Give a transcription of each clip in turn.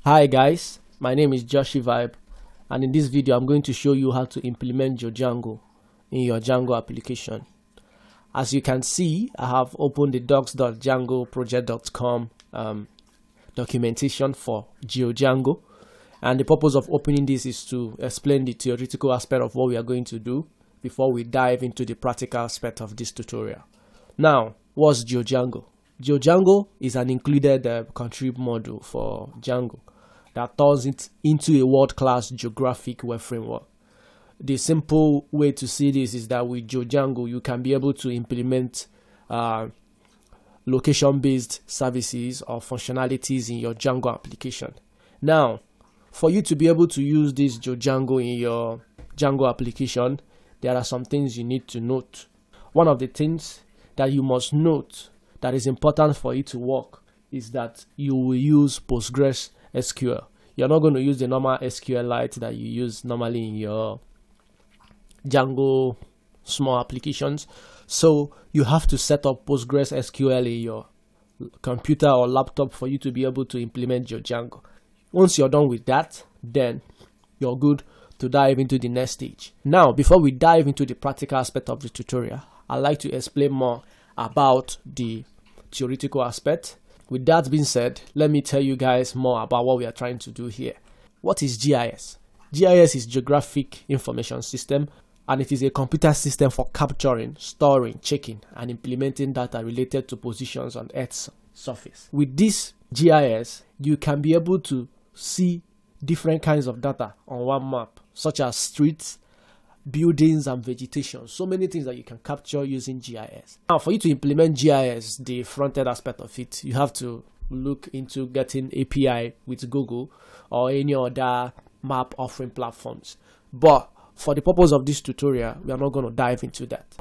Hi guys, my name is Joshyvibe, and in this video I'm going to show you how to implement Geodjango in your Django application. As you can see, I have opened the docs.djangoproject.com documentation for Geodjango, and the purpose of opening this is to explain the theoretical aspect of what we are going to do before we dive into the practical aspect of this tutorial. Now, what's Geodjango? Geodjango is an included contrib module for Django that turns it into a world-class geographic web framework. The simple way to see this is that with Geodjango, you can be able to implement location-based services or functionalities in your Django application. Now, for you to be able to use this Geodjango in your Django application, there are some things you need to note. One of the things that you must note that is important for it to work is that you will use PostgreSQL. You're not going to use the normal SQLite that you use normally in your Django small applications. So you have to set up PostgreSQL in your computer or laptop for you to be able to implement your Django. Once you're done with that, then you're good to dive into the next stage. Now, before we dive into the practical aspect of the tutorial, I'd like to explain more about the theoretical aspect. With that being said, let me tell you guys more about what we are trying to do here. What is GIS? GIS is Geographic Information System, and it is a computer system for capturing, storing, checking, and implementing data related to positions on Earth's surface. With this GIS, you can be able to see different kinds of data on one map, such as streets, buildings, and vegetation. So many things that you can capture using GIS. Now, for you to implement GIS, the front-end aspect of it, you have to look into getting API with Google or any other map offering platforms. But for the purpose of this tutorial, we are not going to dive into that.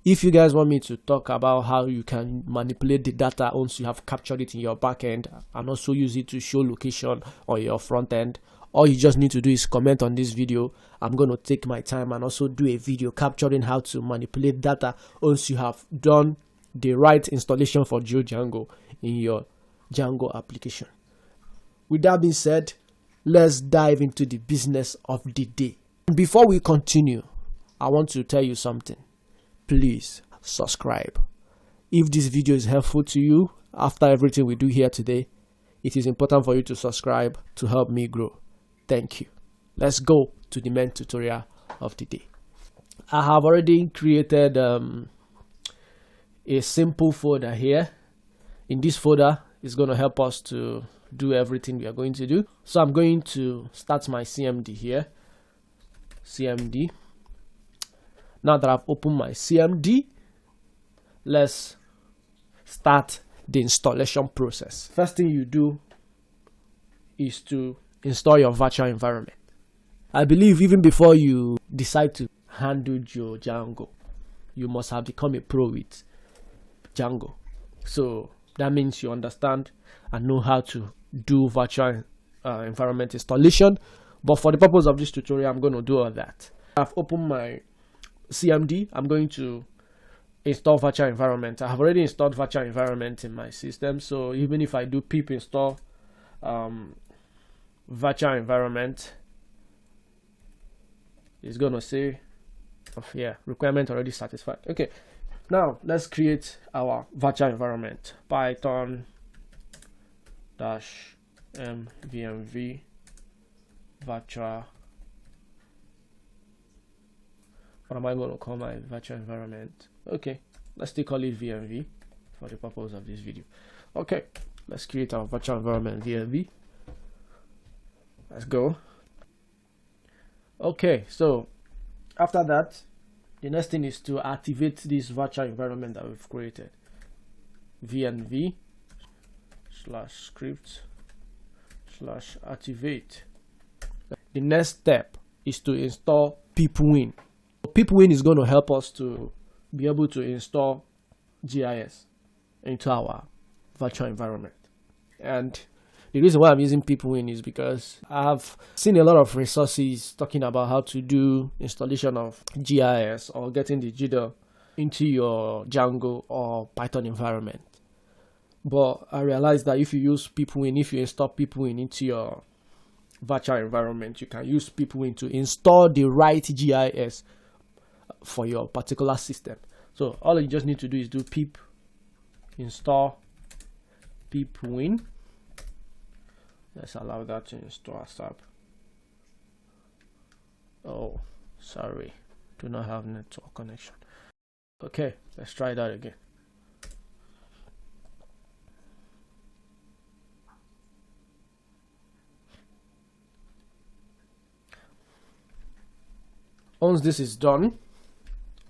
If you guys want me to talk about how you can manipulate the data once you have captured it in your backend and also use it to show location on your front end, all you just need to do is comment on this video. I'm going to take my time and also do a video capturing how to manipulate data once you have done the right installation for Geodjango in your Django application. With that being said, let's dive into the business of the day. Before we continue, I want to tell you something. Please subscribe. If this video is helpful to you after everything we do here today, it is important for you to subscribe to help me grow. Thank you. Let's go to the main tutorial of the day. I have already created a simple folder here. In this folder, it's going to help us to do everything we are going to do. So I'm going to start my CMD here. CMD. Now that I've opened my CMD, let's start the installation process. First thing you do is to install your virtual environment. I believe even before you decide to handle your Django, you must have become a pro with Django. So that means you understand and know how to do virtual environment installation. But for the purpose of this tutorial, I'm going to do all that. I've opened my CMD. I'm going to install virtual environment. I have already installed virtual environment in my system. So even if I do pip install virtual environment, is gonna say requirement already satisfied. Okay, now let's create our virtual environment. Python -mvmv virtual. What am I going to call my virtual environment? Okay, let's still call it VMV for the purpose of this video. Okay, let's create our virtual environment VMV. Let's go. Okay, so after that, the next thing is to activate this virtual environment that we've created. vnv/script/activate. The next step is to install pipwin. Pipwin is going to help us to be able to install GIS into our virtual environment. And the reason why I'm using pipwin is because I've seen a lot of resources talking about how to do installation of GIS or getting the GDAL into your Django or Python environment. But I realized that if you use PeopleWin, if you install PeopleWin into your virtual environment, you can use PeopleWin to install the right GIS for your particular system. So all you just need to do is do pip install PeopleWin. Let's allow that to install ASAP. Oh, sorry, do not have network connection. Okay, let's try that again. Once this is done,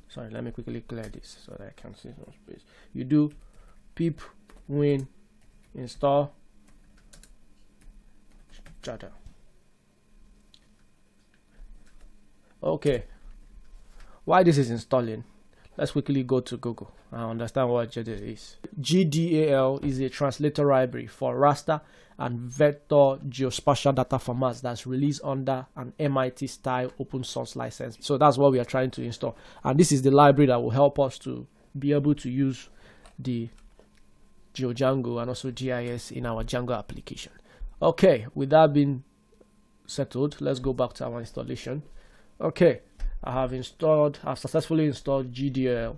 sorry, let me quickly clear this so that I can see some space. You do PeopleWin install GDAL. Okay, while this is installing, let's quickly go to Google and understand what GDAL is. GDAL is a translator library for raster and vector geospatial data formats that's released under an MIT style open source license. So that's what we are trying to install, and this is the library that will help us to be able to use the Geodjango and also GIS in our Django application. Okay, with that being settled, let's go back to our installation. Okay, I've successfully installed GDAL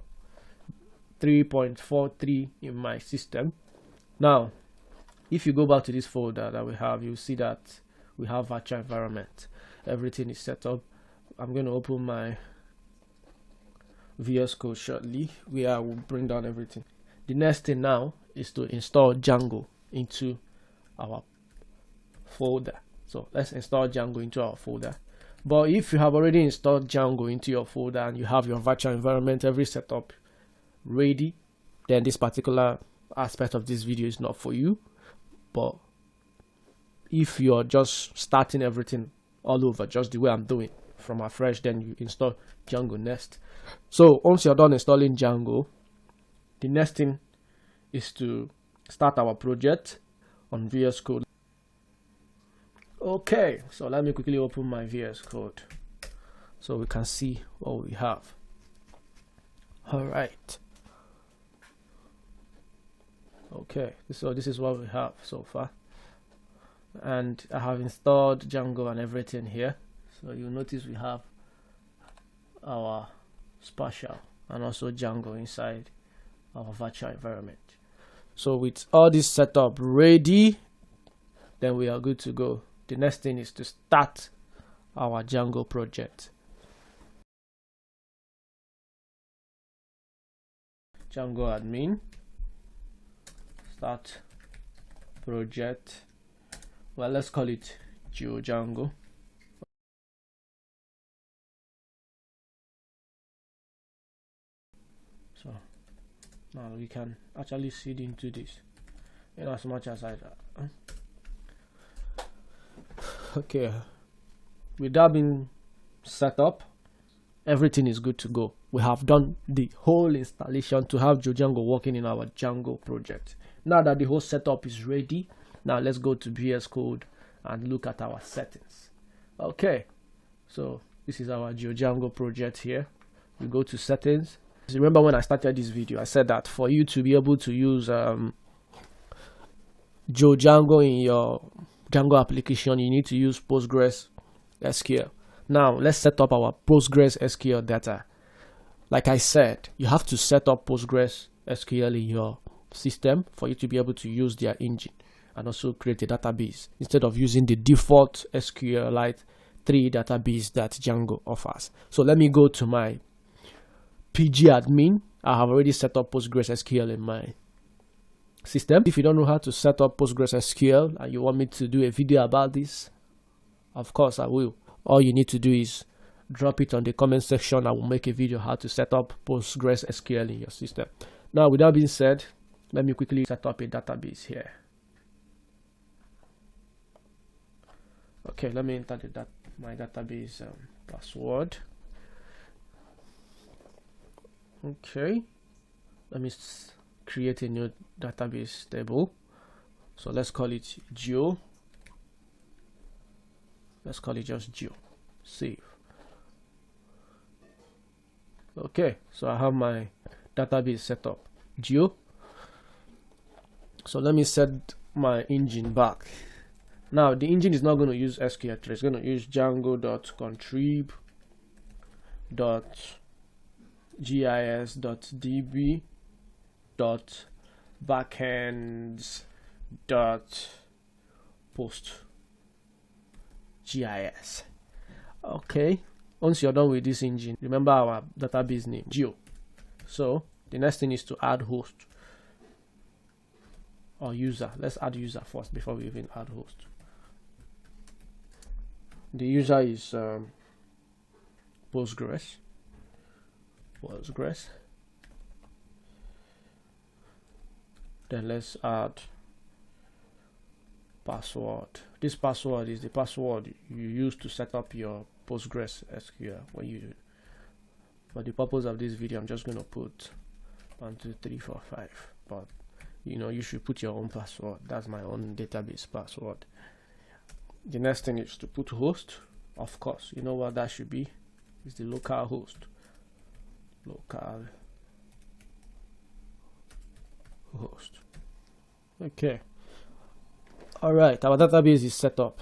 3.43 in my system. Now, if you go back to this folder that we have, you'll see that we have virtual environment. Everything is set up. I'm going to open my VS Code shortly, where I will bring down everything. The next thing now is to install Django into our folder. So let's install Django into our folder. But if you have already installed Django into your folder and you have your virtual environment, every setup ready, then this particular aspect of this video is not for you. But if you're just starting everything all over, just the way I'm doing from afresh, then you install Django next. So once you're done installing Django, the next thing is to start our project on VS Code. Okay, so let me quickly open my VS Code so we can see what we have. All right. Okay, so this is what we have so far, and I have installed Django and everything here. So you'll notice we have our spatial and also Django inside our virtual environment. So with all this setup ready, then we are good to go. The next thing is to start our Django project. Django admin, start project. Well, let's call it Geodjango. So now we can actually seed into this in as much as I okay, with that being set up, everything is good to go. We have done the whole installation to have Geodjango working in our Django project. Now that the whole setup is ready, now let's go to VS Code and look at our settings. Okay, so this is our Geodjango project here. We go to settings. Remember when I started this video, I said that for you to be able to use Geodjango in your Django application, you need to use PostgreSQL. Now let's set up our PostgreSQL data. Like I said, you have to set up PostgreSQL in your system for you to be able to use their engine and also create a database instead of using the default SQLite 3 database that Django offers. So let me go to my PG admin. I have already set up PostgreSQL in my system. If you don't know how to set up PostgreSQL and you want me to do a video about this, of course I will. All you need to do is drop it on the comment section. I will make a video how to set up PostgreSQL in your system. Now with that being said, let me quickly set up a database here. Okay, let me enter my database password. Okay, let me create a new database table. So let's call it Geo. Let's call it just Geo. Save. Okay, so I have my database set up. Geo. So let me set my engine back. Now the engine is not going to use SQL thread, it's going to use django.contrib.js.db.postgis. Okay, once you're done with this engine, remember our database name, Geo. So the next thing is to add host or user. Let's add user first before we even add host. The user is Postgres. Then let's add password. This password is the password you use to set up your PostgreSQL. For the purpose of this video, I'm just going to put 1 2 3 4 5, but you should put your own password. That's my own database password. The next thing is to put host. Of course, you know what that should be. It's the local host. Okay. All right, our database is set up.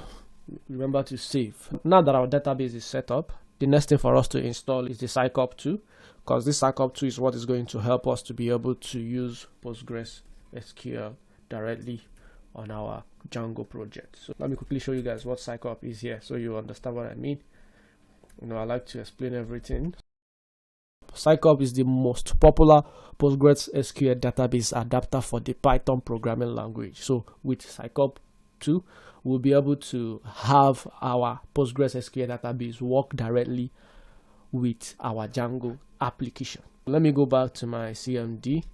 Remember to save. Now that our database is set up, the next thing for us to install is the Psycop 2, because this Psycop 2 is what is going to help us to be able to use PostgreSQL directly on our Django project. So let me quickly show you guys what Psycop is here so you understand what I mean. I like to explain everything. Psycop is the most popular PostgreSQL database adapter for the Python programming language. So with Psycop 2, we'll be able to have our PostgreSQL database work directly with our Django application. Let me go back to my CMD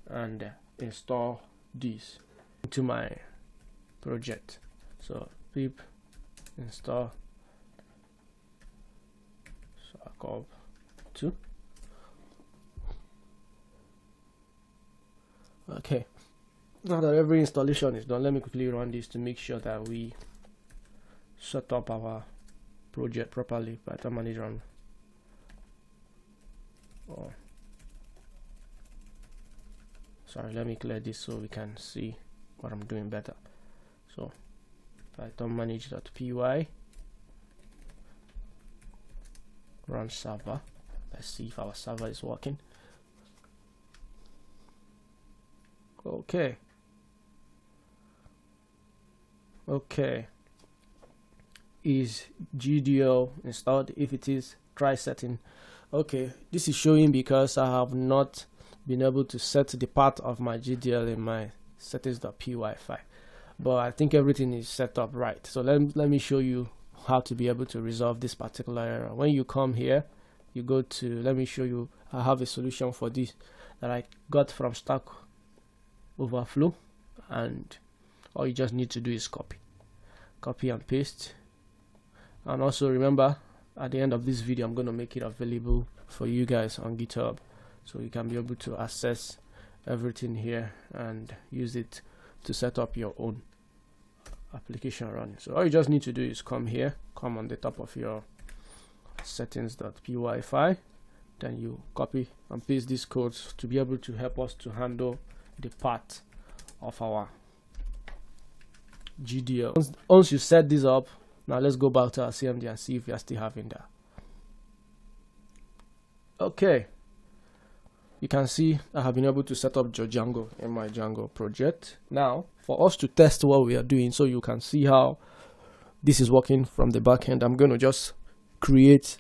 and install this into my project. So pip install Psycop 2. Okay, now that every installation is done, let me quickly run this to make sure that we set up our project properly. Python manager. Sorry, let me clear this so we can see what I'm doing better. So Python manage.py, run server. Let's see if our server is working. Okay, is GDAL installed? If it is, try setting. Okay, this is showing because I have not been able to set the part of my GDAL in my settings.py file, but I think everything is set up right. So let me show you how to be able to resolve this particular error. When you come here, you go to, let me show you, I have a solution for this that I got from Stack Overflow, and all you just need to do is copy and paste. And also remember, at the end of this video, I'm going to make it available for you guys on GitHub, so you can be able to access everything here and use it to set up your own application running. So all you just need to do is come here, come on the top of your settings.py file, then you copy and paste these codes to be able to help us to handle the part of our GDAL. Once you set this up, now let's go back to our CMD and see if we are still having that. Okay, you can see I have been able to set up Geodjango in my Django project. Now for us to test what we are doing, so you can see how this is working from the back end, I'm going to just create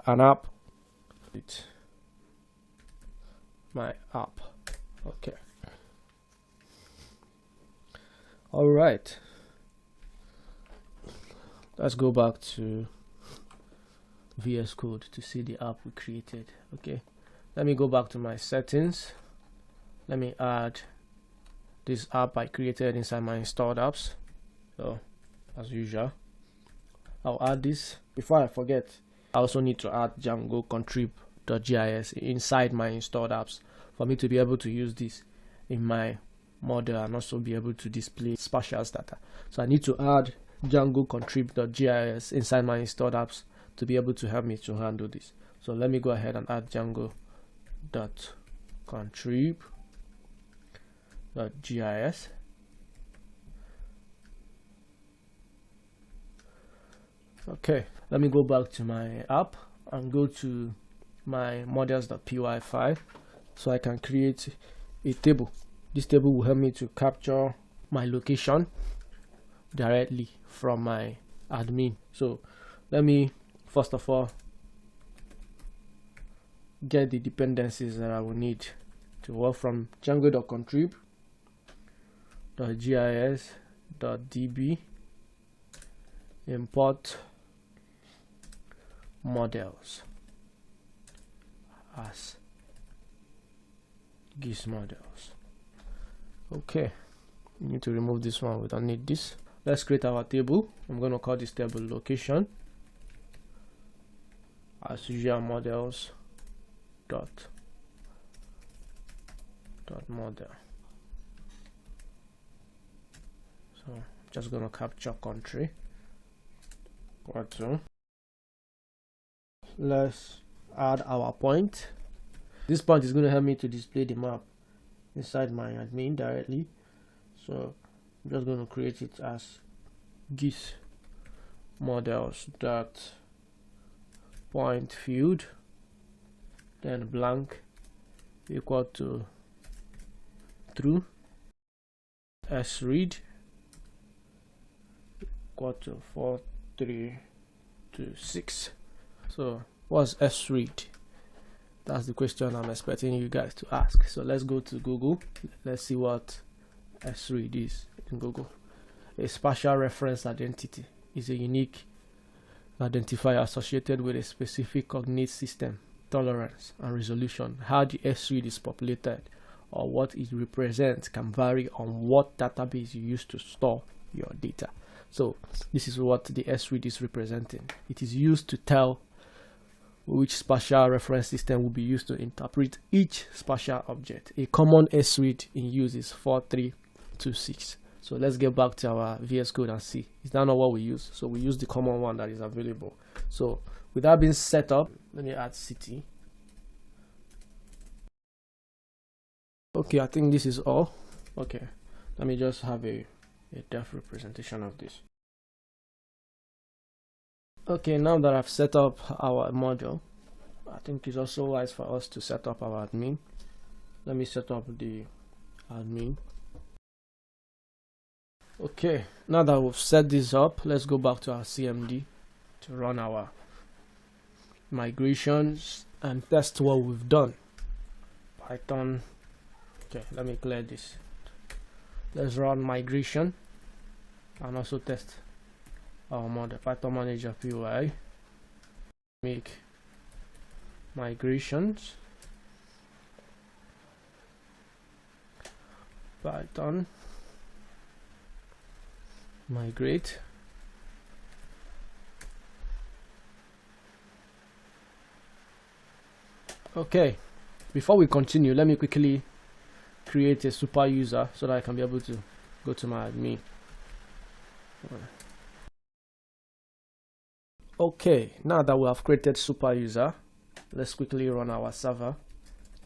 an app. My app. Okay. All right, let's go back to VS Code to see the app we created. Okay, let me go back to my settings. Let me add this app I created inside my installed apps. So as usual, I'll add this. Before I forget, I also need to add Django contrib.js inside my installed apps for me to be able to use this in my model and also be able to display spatial data. So I need to add Django contrib.js inside my installed apps to be able to help me to handle this. So let me go ahead and add Django.contrib.js. Okay, let me go back to my app and go to my models.py file so I can create a table. This table will help me to capture my location directly from my admin. So let me first of all get the dependencies that I will need to work from django.contrib.gis.db import models as GIS models. Okay, we need to remove this one, we don't need this. Let's create our table. I'm going to call this table location as usual models dot model. So I'm just going to capture country. Let's add our point. This point is going to help me to display the map inside my admin directly. So I'm just going to create it as GIS models dot point field, then blank equal to true, sread equal to 4326. So what's sread? That's the question I'm expecting you guys to ask. So let's go to Google. Let's see what sread is in Google. A spatial reference identity is a unique identifier associated with a specific coordinate system, tolerance, and resolution. How the sread is populated or what it represents can vary on what database you use to store your data. So this is what the sread is representing. It is used to tell which spatial reference system will be used to interpret each spatial object. A common sread in use is 4326. So let's get back to our VS Code and see. Is that not what we use? So we use the common one that is available. So with that being set up, let me add city. Okay, I think this is all. Okay, let me just have a def representation of this. Okay, now that I've set up our module, I think it's also wise for us to set up our admin. Let me set up the admin. Okay, now that we've set this up, let's go back to our CMD to run our migrations and test what we've done. Python. Okay, let me clear this. Let's run migration and also test our model. Python manager py, make migrations, Python migrate, okay. Before we continue, let me quickly create a super user so that I can be able to go to my admin. Okay, now that we have created super user, let's quickly run our server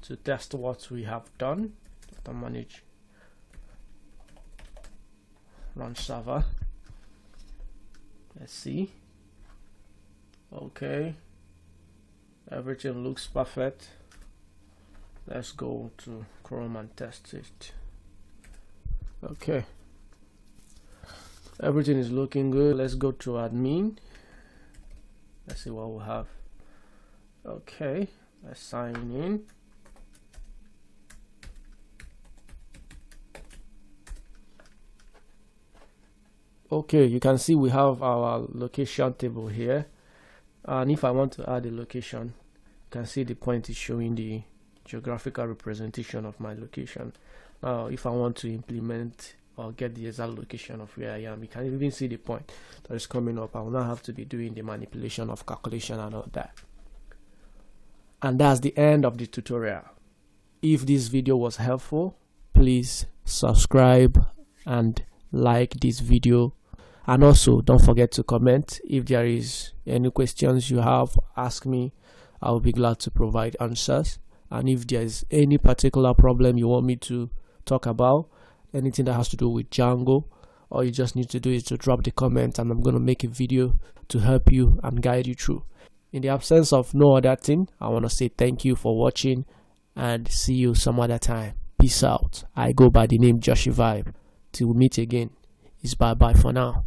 to test what we have done. Manage run server. Let's see. Okay, everything looks perfect. Let's go to Chrome and test it. Okay, everything is looking good. Let's go to admin. Let's see what we have. Okay, let's sign in. Okay, you can see we have our location table here, and if I want to add a location, you can see the point is showing the geographical representation of my location. Now if I want to implement or get the exact location of where I am, you can even see the point that is coming up. I will not have to be doing the manipulation of calculation and all that. And that's the end of the tutorial. If this video was helpful, please subscribe and like this video, and also don't forget to comment. If there is any questions you have, ask me. I will be glad to provide answers. And if there is any particular problem you want me to talk about, anything that has to do with Django All you just need to do is to drop the comment, and I'm going to make a video to help you and guide you through. In the absence of no other thing, I want to say thank you for watching and see you some other time. Peace out. I go by the name Joshyvibe. Till we meet again, it's bye bye for now.